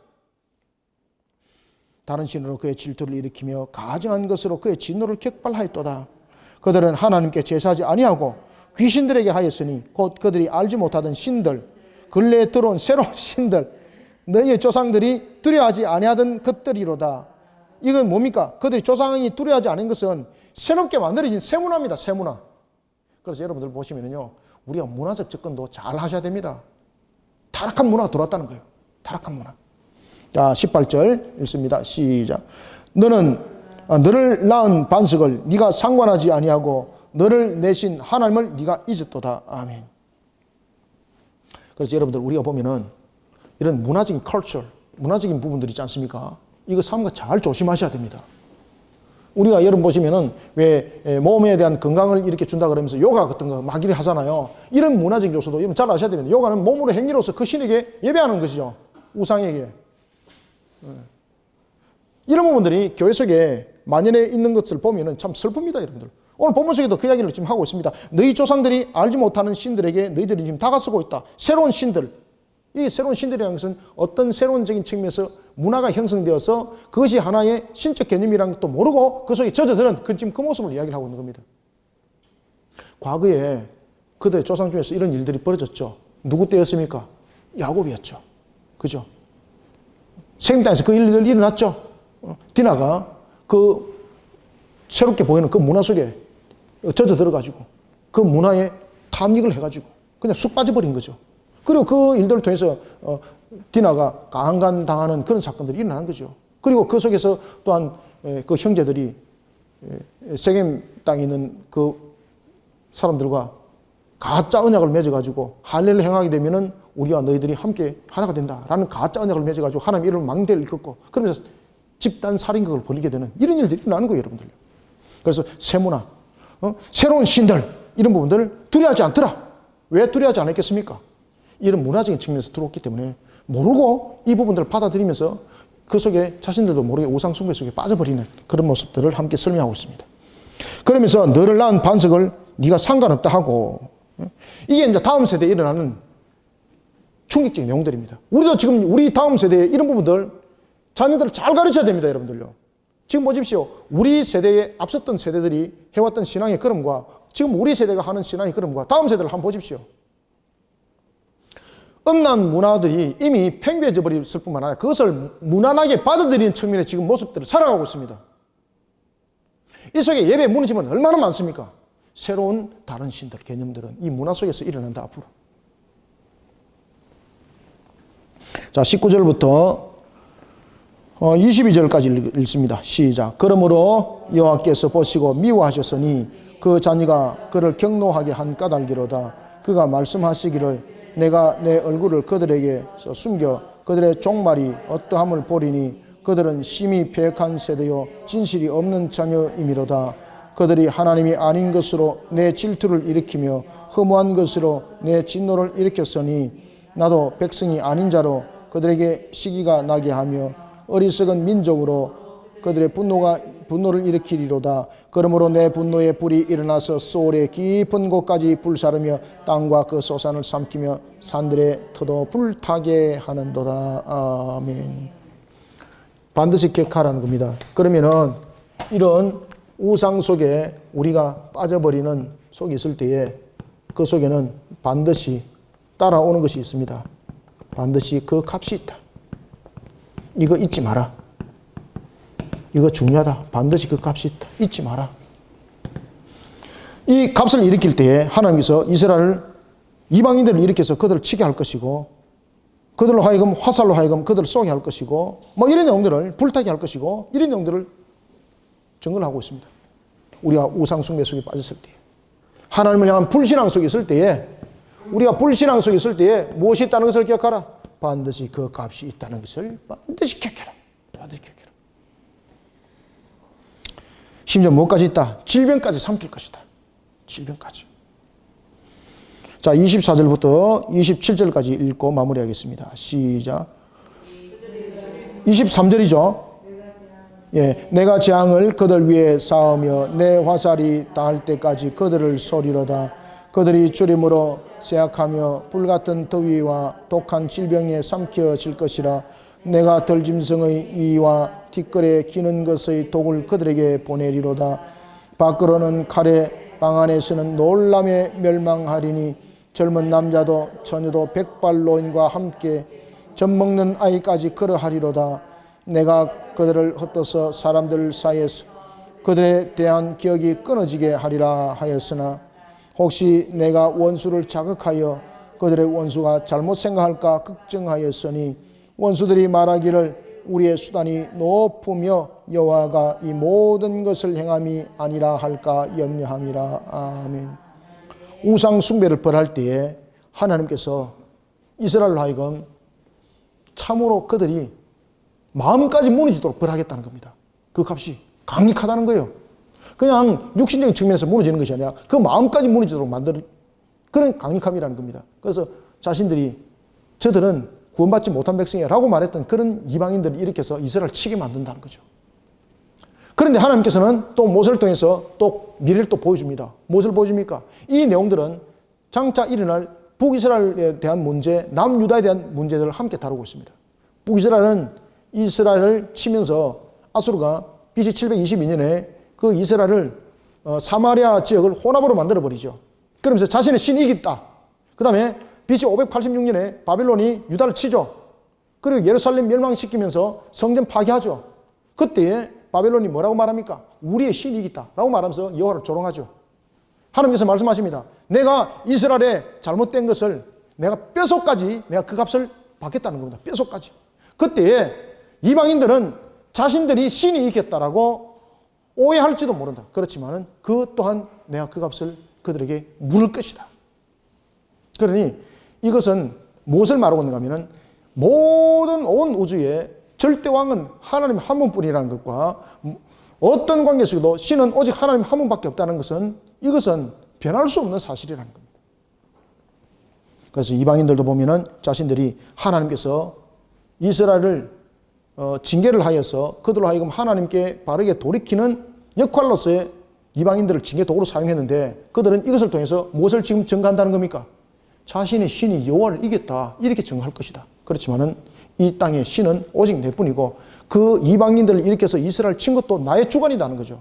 다른 신으로 그의 질투를 일으키며 가증한 것으로 그의 진노를 격발하였도다. 그들은 하나님께 제사하지 아니하고 귀신들에게 하였으니 곧 그들이 알지 못하던 신들, 근래에 들어온 새로운 신들, 너희의 조상들이 두려워하지 아니하던 것들이로다. 이건 뭡니까? 그들이 조상이 두려워하지 않은 것은 새롭게 만들어진 새문화입니다. 새문화. 그래서 여러분들 보시면요, 우리가 문화적 접근도 잘 하셔야 됩니다. 타락한 문화가 들어왔다는 거예요. 타락한 문화. 자, 18절 읽습니다. 시작. 너를 낳은 반석을 네가 상관하지 아니하고 너를 내신 하나님을 네가 잊었도다. 아멘. 그래서 여러분들 우리가 보면은 이런 문화적인 컬처, 문화적인 부분들이 있지 않습니까? 이거 삼가 잘 조심하셔야 됩니다. 우리가 여러분 보시면은 왜 몸에 대한 건강을 이렇게 준다 그러면서 요가 같은 거 막 이렇게 하잖아요. 이런 문화적인 요소도 여러분 잘 아셔야 됩니다. 요가는 몸으로 행위로서 그 신에게 예배하는 것이죠. 우상에게. 이런 부분들이 교회 속에 만연해 있는 것을 보면은 참 슬픕니다, 여러분들. 오늘 본문 속에도 그 이야기를 지금 하고 있습니다. 너희 조상들이 알지 못하는 신들에게 너희들이 지금 다가서고 있다. 새로운 신들. 이 새로운 신들이라는 것은 어떤 새로운적인 측면에서 문화가 형성되어서 그것이 하나의 신적 개념이라는 것도 모르고 그 속에 젖어드는 지금 그 모습을 이야기를 하고 있는 겁니다. 과거에 그들의 조상 중에서 이런 일들이 벌어졌죠. 누구 때였습니까? 야곱이었죠. 그죠? 세겜 땅에서 그 일들이 일어났죠. 디나가 그 새롭게 보이는 그 문화 속에 젖어 들어가지고 그 문화에 탐닉을 해가지고 그냥 쑥 빠져버린 거죠. 그리고 그 일들을 통해서 디나가 강간당하는 그런 사건들이 일어나는 거죠. 그리고 그 속에서 또한 그 형제들이 세겜 땅에 있는 그 사람들과 가짜 언약을 맺어가지고 할례를 행하게 되면은 우리와 너희들이 함께 하나가 된다라는 가짜 언약을 맺어가지고 하나님 이름을 망대를 일컫고 그러면서 집단 살인극을 벌이게 되는 이런 일들이 일어나는 거예요, 여러분들. 그래서 새문화, 새로운 신들 이런 부분들을 두려워하지 않더라. 왜 두려워하지 않았겠습니까? 이런 문화적인 측면에서 들어왔기 때문에 모르고 이 부분들을 받아들이면서 그 속에 자신들도 모르게 우상 숭배 속에 빠져버리는 그런 모습들을 함께 설명하고 있습니다. 그러면서 너를 낳은 반석을 네가 상관없다 하고 이게 이제 다음 세대에 일어나는 충격적인 내용들입니다. 우리도 지금 우리 다음 세대에 이런 부분들 자녀들을 잘 가르쳐야 됩니다, 여러분들요. 지금 보십시오. 우리 세대에 앞섰던 세대들이 해왔던 신앙의 걸음과 지금 우리 세대가 하는 신앙의 걸음과 다음 세대를 한번 보십시오. 음란 문화들이 이미 팽배해져 버렸을 뿐만 아니라 그것을 무난하게 받아들이는 측면의 지금 모습들을 살아가고 있습니다. 이 속에 예배 무너짐은 얼마나 많습니까? 새로운 다른 신들, 개념들은 이 문화 속에서 일어난다, 앞으로. 자, 19절부터 22절까지 읽습니다. 시작. 그러므로 여호와께서 보시고 미워하셨으니 그 자녀가 그를 경노하게 한 까닭이로다. 그가 말씀하시기를 내가 내 얼굴을 그들에게서 숨겨 그들의 종말이 어떠함을 보리니 그들은 심히 패역한 세대요 진실이 없는 자녀이미로다. 그들이 하나님이 아닌 것으로 내 질투를 일으키며 허무한 것으로 내 진노를 일으켰으니 나도 백성이 아닌 자로 그들에게 시기가 나게 하며 어리석은 민족으로 그들의 분노를 일으키리로다. 그러므로 내 분노의 불이 일어나서 소울의 깊은 곳까지 불사르며 땅과 그 소산을 삼키며 산들의 터도 불타게 하는도다. 아멘. 반드시 기억하라는 겁니다. 그러면은 이런 우상 속에 우리가 빠져버리는 속에 있을 때에 그 속에는 반드시 따라오는 것이 있습니다. 반드시 그 값이 있다. 이거 잊지 마라. 이거 중요하다. 반드시 그 값이 있다. 잊지 마라. 이 값을 일으킬 때에 하나님께서 이스라엘을 이방인들을 일으켜서 그들을 치게 할 것이고 그들로 하여금 화살로 하여금 그들을 쏘게 할 것이고 뭐 이런 내용들을 불타게 할 것이고 이런 내용들을 증거를 하고 있습니다. 우리가 우상 숭배 속에 빠졌을 때에 하나님을 향한 불신앙 속에 있을 때에 우리가 불신앙 속에 있을 때에 무엇이 있다는 것을 기억하라. 반드시 그 값이 있다는 것을 반드시 기억해라. 반드시 기억해라. 심지어 무엇까지 있다? 질병까지 삼킬 것이다. 질병까지. 자, 24절부터 27절까지 읽고 마무리하겠습니다. 시작. 23절이죠. 예, 내가 재앙을 그들 위에 쌓으며 내 화살이 닿을 때까지 그들을 쏘리로다. 그들이 주림으로 쇠약하며 불같은 더위와 독한 질병에 삼켜질 것이라. 내가 들짐승의 이와 티끌에 기는 것의 독을 그들에게 보내리로다. 밖으로는 칼에 방 안에서는 놀람에 멸망하리니 젊은 남자도 처녀도 백발노인과 함께 젖먹는 아이까지 그러하리로다. 내가 그들을 흩어서 사람들 사이에서 그들에 대한 기억이 끊어지게 하리라 하였으나 혹시 내가 원수를 자극하여 그들의 원수가 잘못 생각할까 걱정하였으니 원수들이 말하기를 우리의 수단이 높으며 여호와가 이 모든 것을 행함이 아니라 할까 염려함이라. 아멘. 우상 숭배를 벌할 때에 하나님께서 이스라엘로 하여금 참으로 그들이 마음까지 무너지도록 벌하겠다는 겁니다. 그 값이 강력하다는 거예요. 그냥 육신적인 측면에서 무너지는 것이 아니라 그 마음까지 무너지도록 만드는 그런 강력함이라는 겁니다. 그래서 자신들이 저들은 구원받지 못한 백성이야 라고 말했던 그런 이방인들을 일으켜서 이스라엘을 치게 만든다는 거죠. 그런데 하나님께서는 또 모세를 통해서 또 미래를 또 보여줍니다. 무엇을 보여줍니까? 이 내용들은 장차 일어날 북이스라엘에 대한 문제, 남유다에 대한 문제들을 함께 다루고 있습니다. 북이스라엘은 이스라엘을 치면서 아수르가 BC 722년에 그 이스라엘을 사마리아 지역을 혼합으로 만들어버리죠. 그러면서 자신의 신이 이겼다. 그 다음에 BC 586년에 바벨론이 유다를 치죠. 그리고 예루살렘 멸망시키면서 성전 파괴하죠. 그때에 바벨론이 뭐라고 말합니까? 우리의 신이 이겼다 라고 말하면서 여호와를 조롱하죠. 하나님께서 말씀하십니다. 내가 이스라엘의 잘못된 것을 내가 뼈속까지 내가 그 값을 받겠다는 겁니다. 뼈속까지. 그때에 이방인들은 자신들이 신이 이겼다라고 오해할지도 모른다. 그렇지만은 그 또한 내가 그 값을 그들에게 물을 것이다. 그러니 이것은 무엇을 말하고 있는가 하면은 모든 온 우주에 절대왕은 하나님 한 분뿐이라는 것과 어떤 관계 속에도 신은 오직 하나님 한 분밖에 없다는 것은 이것은 변할 수 없는 사실이라는 겁니다. 그래서 이방인들도 보면은 자신들이 하나님께서 이스라엘을 징계를 하여서 그들로 하여금 하나님께 바르게 돌이키는 역할로서의 이방인들을 징계 도구로 사용했는데 그들은 이것을 통해서 무엇을 지금 증거한다는 겁니까? 자신의 신이 여호와를 이겼다 이렇게 증거할 것이다. 그렇지만은 이 땅의 신은 오직 내뿐이고 그 이방인들을 일으켜서 이스라엘 친 것도 나의 주관이라는 거죠.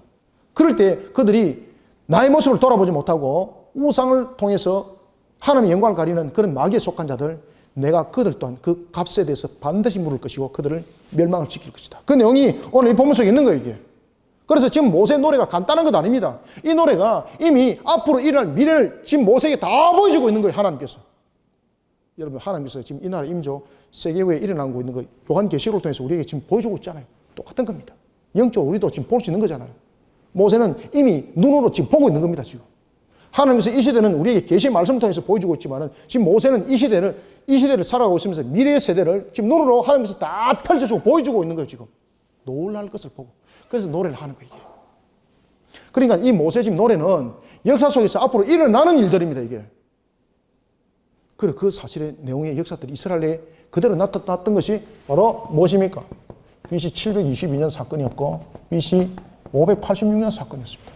그럴 때 그들이 나의 모습을 돌아보지 못하고 우상을 통해서 하나님의 영광을 가리는 그런 마귀에 속한 자들, 내가 그들 또한 그 값에 대해서 반드시 물을 것이고 그들을 멸망을 지킬 것이다. 그 내용이 오늘 이 본문 속에 있는 거예요, 이게. 그래서 지금 모세의 노래가 간단한 것 아닙니다. 이 노래가 이미 앞으로 일어날 미래를 지금 모세에게 다 보여주고 있는 거예요, 하나님께서. 여러분, 하나님께서 지금 이 나라 임조 세계 위에 일어나고 있는 거 요한계시록을 통해서 우리에게 지금 보여주고 있잖아요. 똑같은 겁니다. 영적으로 우리도 지금 볼 수 있는 거잖아요. 모세는 이미 눈으로 지금 보고 있는 겁니다, 지금. 하나님께서 이 시대는 우리에게 계시의 말씀을 통해서 보여주고 있지만은 지금 모세는 이 시대를 살아가고 있으면서 미래의 세대를 지금 눈으로 하나님께서 다 펼쳐주고 보여주고 있는 거예요, 지금. 놀랄 것을 보고. 그래서 노래를 하는 거예요, 이게. 그러니까 이 모세 지금 노래는 역사 속에서 앞으로 일어나는 일들입니다, 이게. 그래, 그 사실의 내용의 역사들이 이스라엘에 그대로 나타났던 것이 바로 무엇입니까? BC 722년 사건이었고, BC 586년 사건이었습니다.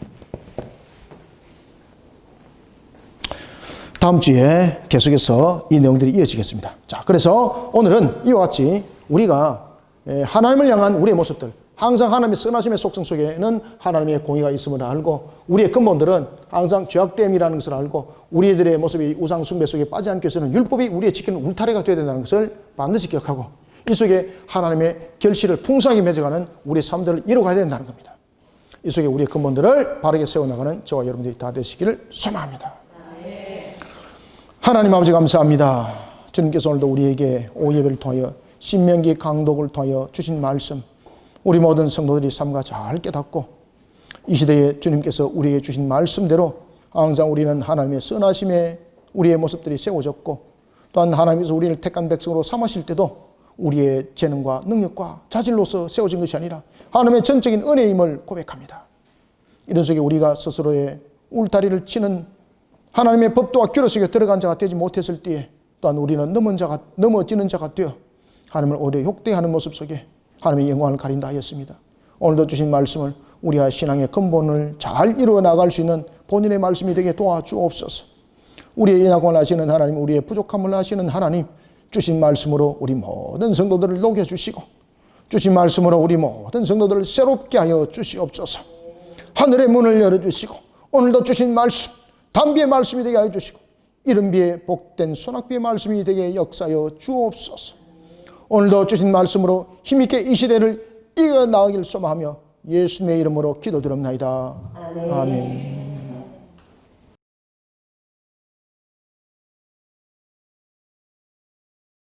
다음 주에 계속해서 이 내용들이 이어지겠습니다. 자, 그래서 오늘은 이와 같이 우리가 하나님을 향한 우리의 모습들, 항상 하나님의 선하심의 속성 속에는 하나님의 공의가 있음을 알고 우리의 근본들은 항상 죄악됨이라는 것을 알고 우리들의 모습이 우상 숭배 속에 빠지지 않기 위해서는 율법이 우리의 지키는 울타리가 되어야 된다는 것을 반드시 기억하고 이 속에 하나님의 결실을 풍성하게 맺어가는 우리의 삶들을 이루어가야 된다는 겁니다. 이 속에 우리의 근본들을 바르게 세워나가는 저와 여러분들이 다 되시기를 소망합니다. 하나님 아버지 감사합니다. 주님께서 오늘도 우리에게 오예배를 통하여 신명기 강독을 통하여 주신 말씀, 우리 모든 성도들이 삶과 잘 깨닫고 이 시대에 주님께서 우리에게 주신 말씀대로 항상 우리는 하나님의 선하심에 우리의 모습들이 세워졌고 또한 하나님께서 우리를 택한 백성으로 삼으실 때도 우리의 재능과 능력과 자질로서 세워진 것이 아니라 하나님의 전적인 은혜임을 고백합니다. 이런 속에 우리가 스스로의 울타리를 치는 하나님의 법도와 규례 속에 들어간 자가 되지 못했을 때에 또한 우리는 넘어지는 자가 되어 하나님을 오래 욕되하는 모습 속에 하나님의 영광을 가린다 하였습니다. 오늘도 주신 말씀을 우리의 신앙의 근본을 잘 이루어 나갈 수 있는 본인의 말씀이 되게 도와주옵소서. 우리의 연약함을 아시는 하나님, 우리의 부족함을 아시는 하나님, 주신 말씀으로 우리 모든 성도들을 녹여주시고 주신 말씀으로 우리 모든 성도들을 새롭게 하여 주시옵소서. 하늘의 문을 열어주시고 오늘도 주신 말씀, 단비의 말씀이 되게 하여 주시고 이른비의 복된 소낙비의 말씀이 되게 역사하여 주옵소서. 오늘도 주신 말씀으로 힘있게 이 시대를 이겨나가길 소망하며 예수님의 이름으로 기도드립나이다. 아멘.